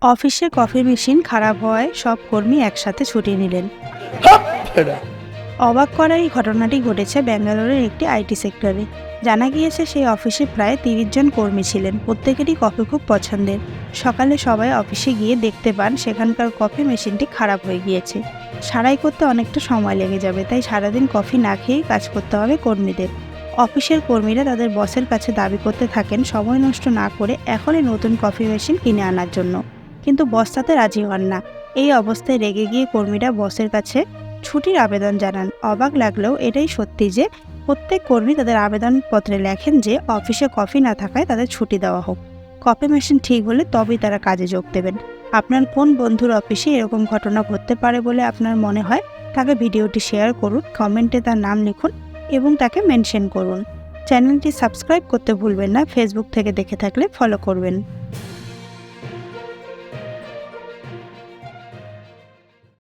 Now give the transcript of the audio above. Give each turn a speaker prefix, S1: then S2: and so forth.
S1: অফিসে coffee machine খারাপ হওয়ায় সব কর্মী একসাথে ছুটি নিলেন। অবাক করা এই ঘটনাটি ঘটেছে ব্যাঙ্গালোরের একটি আইটি সেক্টরে। জানা গিয়েছে সেই অফিসে প্রায় 30 জন কর্মী ছিলেন, প্রত্যেকেরই কফি খুব পছন্দের। সকালে সবাই অফিসে গিয়ে দেখতে পান সেখানকার কফি মেশিনটি খারাপ হয়ে গিয়েছে। সারাই করতে অনেকটা সময় লেগে যাবে, তাই সারাদিন কফি না খেয়েই কাজ করতে হবে কর্মীদের। অফিসের কর্মীরা তাদের বসের কাছে দাবি করতে থাকেন সময় নষ্ট না করে এখনই নতুন কফি মেশিন কিনে আনার জন্য, কিন্তু বস তাতে রাজি হন না। এই অবস্থায় রেগে গিয়ে কর্মীরা বসের কাছে ছুটির আবেদন জানান। অবাক লাগলেও এটাই সত্যি যে প্রত্যেক কর্মী তাদের আবেদনপত্রে লেখেন যে অফিসে কফি না থাকায় তাদের ছুটি দেওয়া হোক। কফি মেশিন ঠিক হলে তবেই তারা কাজে যোগ দেবেন। আপনার কোন বন্ধুর অফিসে এরকম ঘটনা ঘটতে পারে বলে আপনার মনে হয়, তাকে ভিডিওটি শেয়ার করুন, কমেন্টে তার নাম লিখুন এবং তাকে মেনশন করুন। চ্যানেলটি সাবস্ক্রাইব করতে ভুলবেন না। ফেসবুক থেকে দেখে থাকলে ফলো করবেন।